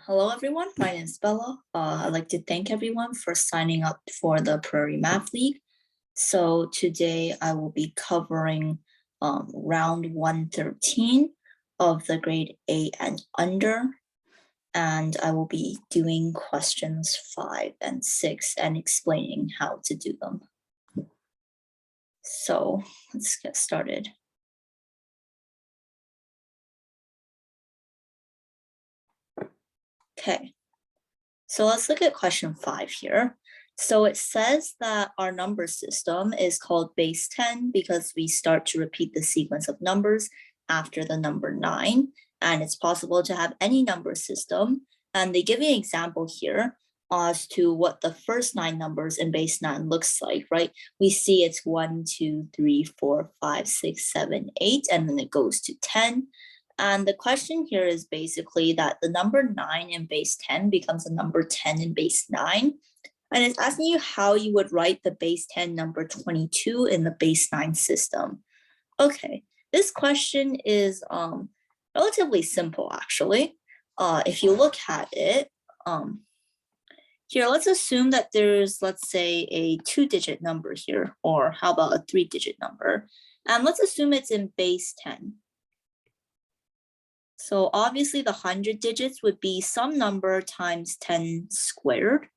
Hello, everyone. My name is Bella. I'd like to thank everyone for signing up for the Prairie Math League. So today I will be covering round 113 of the grade 8 and under. And I will be doing questions 5 and 6 and explaining how to do them. So let's get started. Okay, so let's look at question 5 here. So it says that our number system is called base 10 because we start to repeat the sequence of numbers after the number 9. And it's possible to have any number system. And they give you an example here as to what the first 9 numbers in base 9 looks like, right? We see it's 1, 2, 3, 4, 5, 6, 7, 8, and then it goes to 10. And the question here is basically that the number 9 in base 10 becomes a number 10 in base 9. And it's asking you how you would write the base 10 number 22 in the base 9 system. Okay, this question is relatively simple, actually. If you look at it, here, let's assume that there's, let's say, a 2-digit number here, or how about a 3-digit number? And let's assume it's in base 10. So obviously the 100 digits would be some number times 10 squared.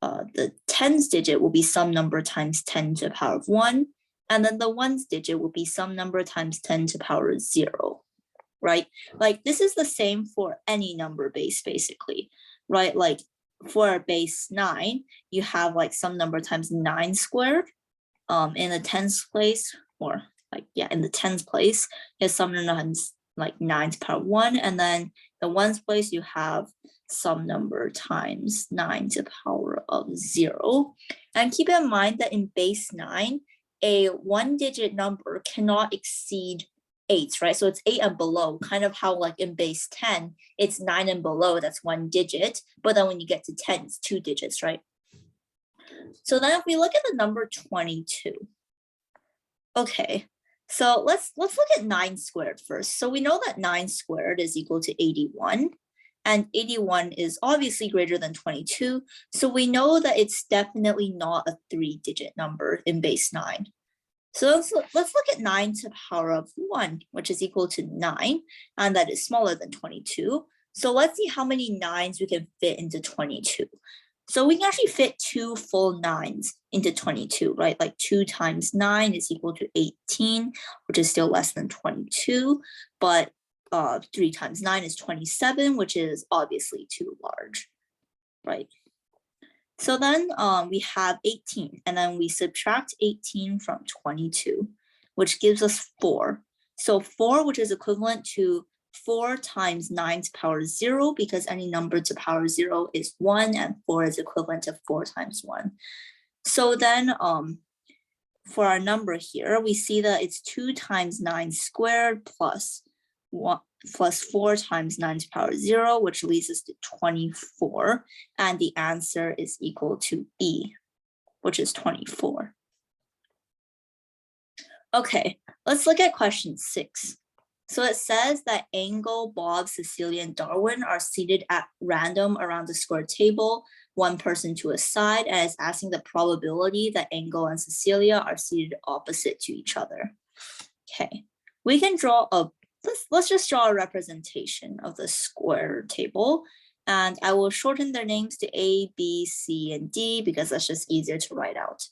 The tens digit will be some number times 10 to the power of 1. And then the ones digit will be some number times 10 to the power of 0, right? Like this is the same for any number base basically, right? Like for a base 9, you have like some number times 9 squared in the tens place, or like, yeah, in the tens place, is some number times like 9 to the power 1, and then the ones place you have some number times 9 to the power of 0. And keep in mind that in base 9, a 1-digit number cannot exceed 8, right? So it's 8 and below, kind of how like in base 10, it's 9 and below, that's 1 digit. But then when you get to 10, it's 2 digits, right? So then if we look at the number 22, okay, so let's look at 9 squared first. So we know that 9 squared is equal to 81. And 81 is obviously greater than 22. So we know that it's definitely not a 3-digit number in base 9. So let's look at 9 to the power of 1, which is equal to 9. And that is smaller than 22. So let's see how many 9s we can fit into 22. So we can actually fit 2 full 9s into 22, right? Like 2 times 9 is equal to 18, which is still less than 22. But 3 times 9 is 27, which is obviously too large, right? So then we have 18, and then we subtract 18 from 22, which gives us 4. So 4, which is equivalent to 4 times 9 to the power 0, because any number to the power 0 is 1, and 4 is equivalent to 4 times 1. So then for our number here, we see that it's 2 times 9 squared plus 4 times 9 to the power 0, which leads us to 24. And the answer is equal to E, which is 24. Okay, let's look at question 6. So it says that Angle, Bob, Cecilia, and Darwin are seated at random around the square table, one person to a side, and it's asking the probability that Angle and Cecilia are seated opposite to each other. Okay, we can draw a, let's just draw a representation of the square table, and I will shorten their names to A, B, C, and D because that's just easier to write out.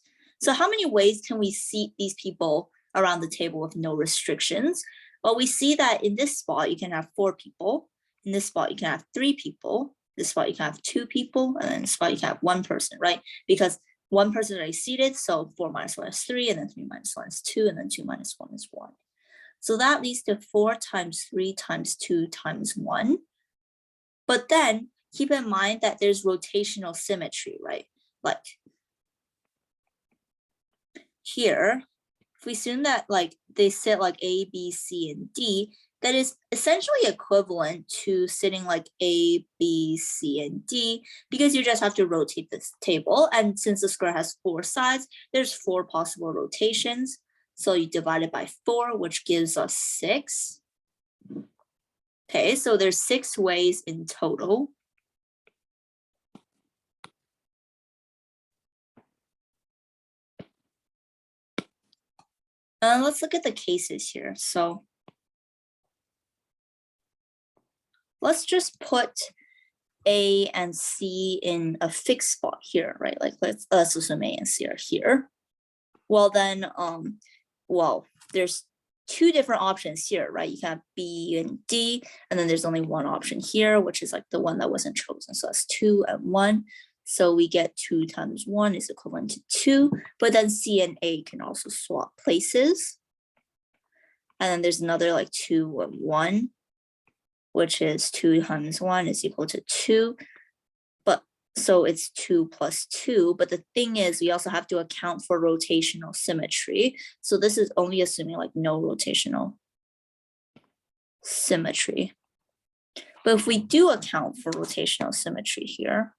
So how many ways can we seat these people around the table with no restrictions? Well, we see that in this spot, you can have 4 people. In this spot, you can have 3 people. This spot, you can have 2 people. And then this spot, you can have 1 person, right? Because 1 person already seated, so 4 minus 1 is 3, and then 3 minus 1 is 2, and then 2 minus 1 is 1. So that leads to 4 times 3 times 2 times 1. But then keep in mind that there's rotational symmetry, right? Like here, if we assume that like they sit like A, B, C, and D, that is essentially equivalent to sitting like A, B, C, and D, because you just have to rotate this table. And since the square has 4 sides, there's 4 possible rotations. So you divide it by 4, which gives us 6. Okay, so there's 6 ways in total. Let's look at the cases here. So let's just put A and C in a fixed spot here, right? Like let's assume A and C are here. Well then, well, there's 2 different options here, right? You can have B and D, and then there's only one option here, which is like the one that wasn't chosen. So that's 2 and 1. So we get 2 times 1 is equivalent to 2, but then C and A can also swap places. And then there's another like 2 and 1, which is 2 times 1 is equal to 2. But so it's 2 plus 2. But the thing is, we also have to account for rotational symmetry. So this is only assuming like no rotational symmetry. But if we do account for rotational symmetry here,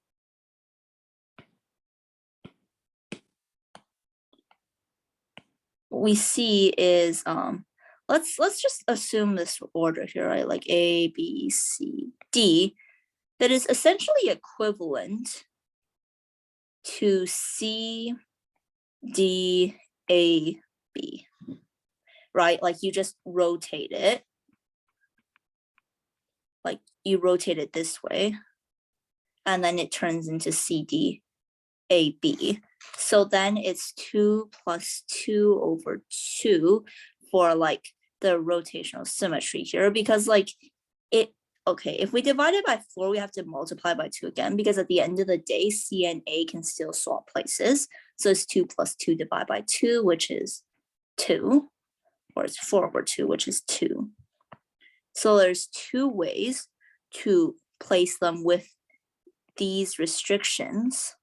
what we see is let's just assume this order here, right? Like A, B, C, D, that is essentially equivalent to C, D, A, B, right? Like you just rotate it. Like you rotate it this way, and then it turns into C, D, A, B. So then it's 2 plus 2 over 2 for like the rotational symmetry here, because like it, okay, if we divide it by 4, we have to multiply by 2 again, because at the end of the day, C and A can still swap places. So it's 2 plus 2 divided by 2, which is 2, or it's 4 over 2, which is 2. So there's 2 ways to place them with these restrictions.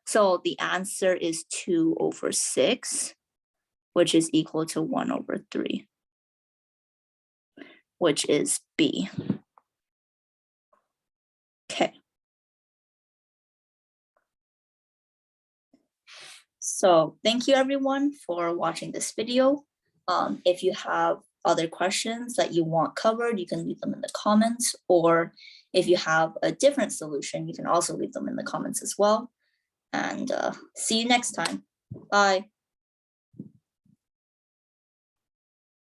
So the answer is 2 over 6, which is equal to 1 over 3, which is B. Okay. So thank you everyone for watching this video. If you have other questions that you want covered, you can leave them in the comments, or if you have a different solution, you can also leave them in the comments as well. And see you next time. Bye.